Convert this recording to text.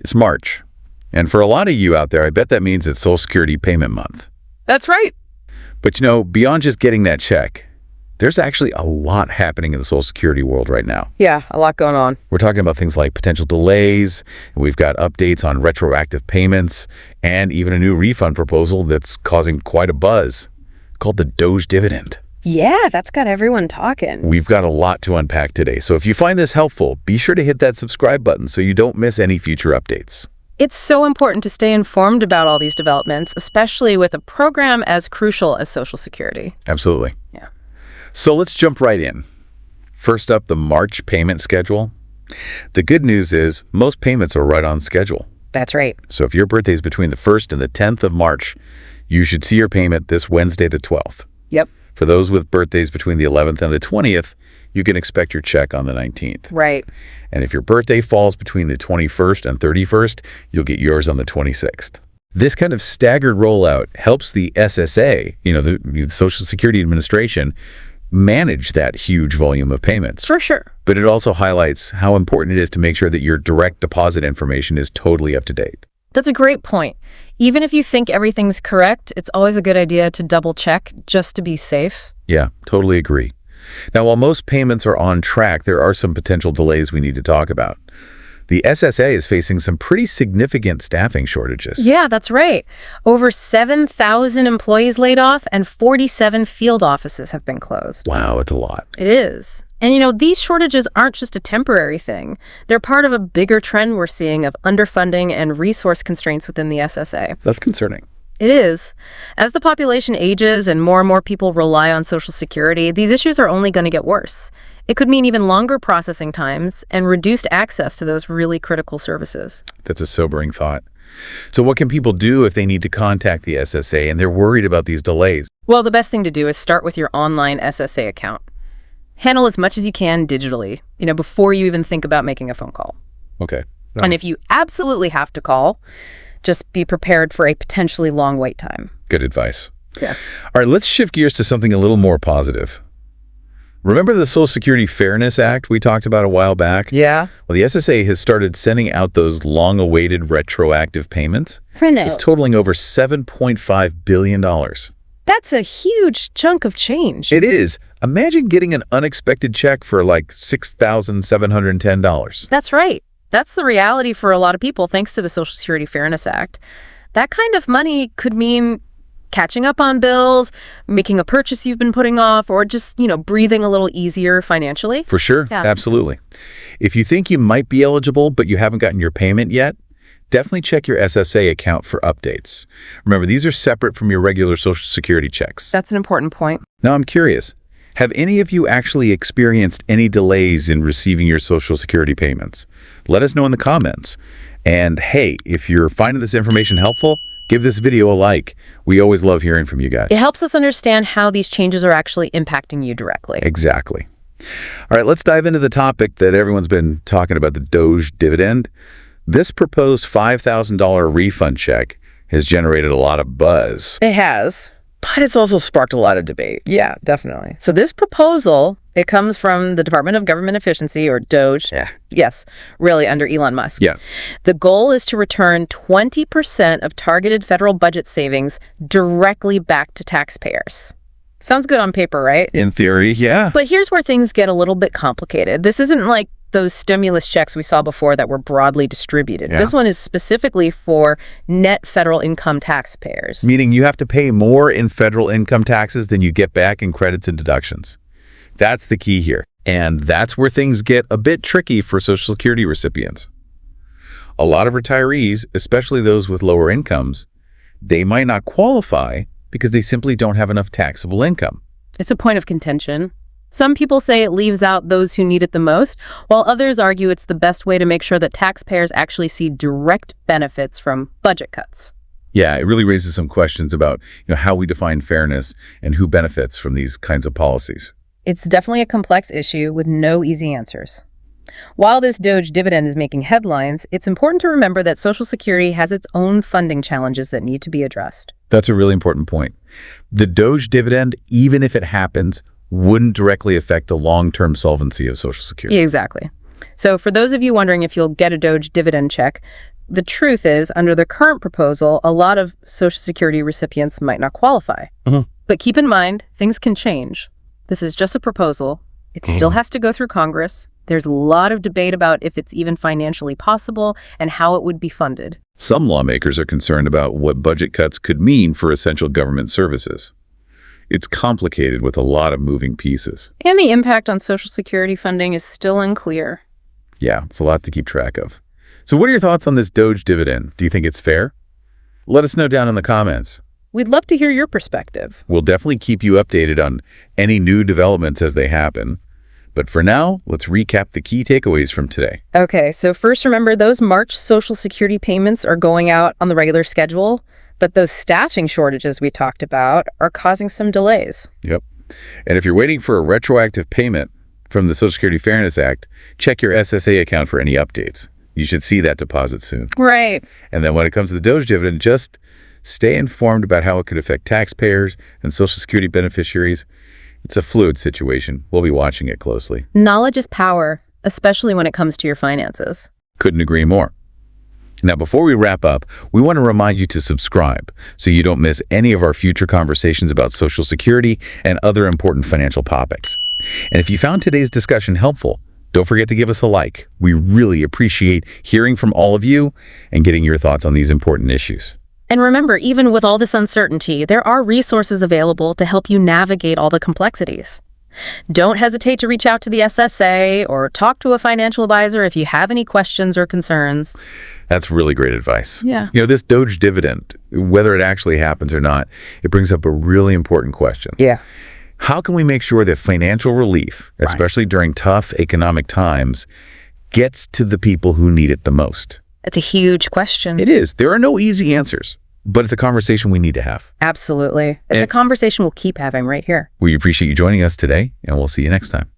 It's March. And for a lot of you out there, I bet that means it's Social Security payment month. That's right. But beyond just getting that check, there's actually a lot happening in the Social Security world right now. Yeah, a lot going on. We're talking about things like potential delays, and we've got updates on retroactive payments, and even a new refund proposal that's causing quite a buzz called the Doge Dividend. Yeah, that's got everyone talking. We've got a lot to unpack today, so if you find this helpful, be sure to hit that subscribe button so you don't miss any future updates. It's so important to stay informed about all these developments, especially with a program as crucial as Social Security. Absolutely. Yeah. So let's jump right in. First up, the March payment schedule. The good news is most payments are right on schedule. That's right. So if your birthday is between the 1st and the 10th of March, you should see your payment this Wednesday, the 12th. Yep. For those with birthdays between the 11th and the 20th, you can expect your check on the 19th. Right. And if your birthday falls between the 21st and 31st, you'll get yours on the 26th. This kind of staggered rollout helps the SSA, the Social Security Administration, manage that huge volume of payments. For sure. But it also highlights how important it is to make sure that your direct deposit information is totally up to date. That's a great point. Even if you think everything's correct, it's always a good idea to double check just to be safe. Yeah, totally agree. Now, while most payments are on track, there are some potential delays we need to talk about. The SSA is facing some pretty significant staffing shortages. Yeah, that's right. Over 7,000 employees laid off and 47 field offices have been closed. Wow, it's a lot. It is. And these shortages aren't just a temporary thing. They're part of a bigger trend we're seeing of underfunding and resource constraints within the SSA. That's concerning. It is. As the population ages and more people rely on Social Security, these issues are only going to get worse. It could mean even longer processing times and reduced access to those really critical services. That's a sobering thought. So what can people do if they need to contact the SSA and they're worried about these delays? Well, the best thing to do is start with your online SSA account. Handle as much as you can digitally, before you even think about making a phone call. Okay. And if you absolutely have to call, just be prepared for a potentially long wait time. Good advice. Yeah. All right, let's shift gears to something a little more positive. Remember the Social Security Fairness Act we talked about a while back? Yeah. Well, the SSA has started sending out those long-awaited retroactive payments. It's totaling over $7.5 billion. That's a huge chunk of change. It is. Imagine getting an unexpected check for like $6,710. That's right. That's the reality for a lot of people, thanks to the Social Security Fairness Act. That kind of money could mean catching up on bills, making a purchase you've been putting off, or just, breathing a little easier financially. For sure. Yeah. Absolutely. If you think you might be eligible, but you haven't gotten your payment yet, definitely check your SSA account for updates. Remember, these are separate from your regular Social Security checks. That's an important point. Now, I'm curious, have any of you actually experienced any delays in receiving your Social Security payments? Let us know in the comments. And hey, if you're finding this information helpful, give this video a like. We always love hearing from you guys. It helps us understand how these changes are actually impacting you directly. Exactly. All right, let's dive into the topic that everyone's been talking about, the Doge Dividend. This proposed $5,000 refund check has generated a lot of buzz. It has, but it's also sparked a lot of debate. Yeah, definitely. So this proposal, it comes from the Department of Government Efficiency, or Doge. Yeah. Yes, really under Elon Musk. Yeah. The goal is to return 20% of targeted federal budget savings directly back to taxpayers. Sounds good on paper, right? In theory, yeah. But here's where things get a little bit complicated. This isn't like those stimulus checks we saw before that were broadly distributed. Yeah. This one is specifically for net federal income taxpayers. Meaning you have to pay more in federal income taxes than you get back in credits and deductions. That's the key here. And that's where things get a bit tricky for Social Security recipients. A lot of retirees, especially those with lower incomes, they might not qualify because they simply don't have enough taxable income. It's a point of contention. Some people say it leaves out those who need it the most, while others argue it's the best way to make sure that taxpayers actually see direct benefits from budget cuts. Yeah, it really raises some questions about how we define fairness and who benefits from these kinds of policies. It's definitely a complex issue with no easy answers. While this Doge dividend is making headlines, it's important to remember that Social Security has its own funding challenges that need to be addressed. That's a really important point. The Doge dividend, even if it happens, wouldn't directly affect the long-term solvency of Social Security. Exactly. So for those of you wondering if you'll get a Doge dividend check, the truth is, under the current proposal, a lot of Social Security recipients might not qualify. But keep in mind, things can change. This is just a proposal. It still has to go through Congress. There's a lot of debate about if it's even financially possible and how it would be funded. Some lawmakers are concerned about what budget cuts could mean for essential government services. It's complicated with a lot of moving pieces. And the impact on Social Security funding is still unclear. Yeah, it's a lot to keep track of. So what are your thoughts on this Doge dividend? Do you think it's fair? Let us know down in the comments. We'd love to hear your perspective. We'll definitely keep you updated on any new developments as they happen. But for now, let's recap the key takeaways from today. Okay, so first remember those March Social Security payments are going out on the regular schedule, but those staffing shortages we talked about are causing some delays. Yep. And if you're waiting for a retroactive payment from the Social Security Fairness Act, check your SSA account for any updates. You should see that deposit soon. Right. And then when it comes to the Doge dividend, just stay informed about how it could affect taxpayers and Social Security beneficiaries. It's a fluid situation. We'll be watching it closely. Knowledge is power, especially when it comes to your finances. Couldn't agree more. Now, before we wrap up, we want to remind you to subscribe so you don't miss any of our future conversations about Social Security and other important financial topics. And if you found today's discussion helpful, don't forget to give us a like. We really appreciate hearing from all of you and getting your thoughts on these important issues. And remember, even with all this uncertainty, there are resources available to help you navigate all the complexities. Don't hesitate to reach out to the SSA or talk to a financial advisor if you have any questions or concerns. That's really great advice. Yeah. You know, this Doge dividend, whether it actually happens or not, it brings up a really important question. Yeah. How can we make sure that financial relief, especially during tough economic times, gets to the people who need it the most? It's a huge question. It is. There are no easy answers, but it's a conversation we need to have. Absolutely. It's a conversation we'll keep having right here. We appreciate you joining us today, and we'll see you next time.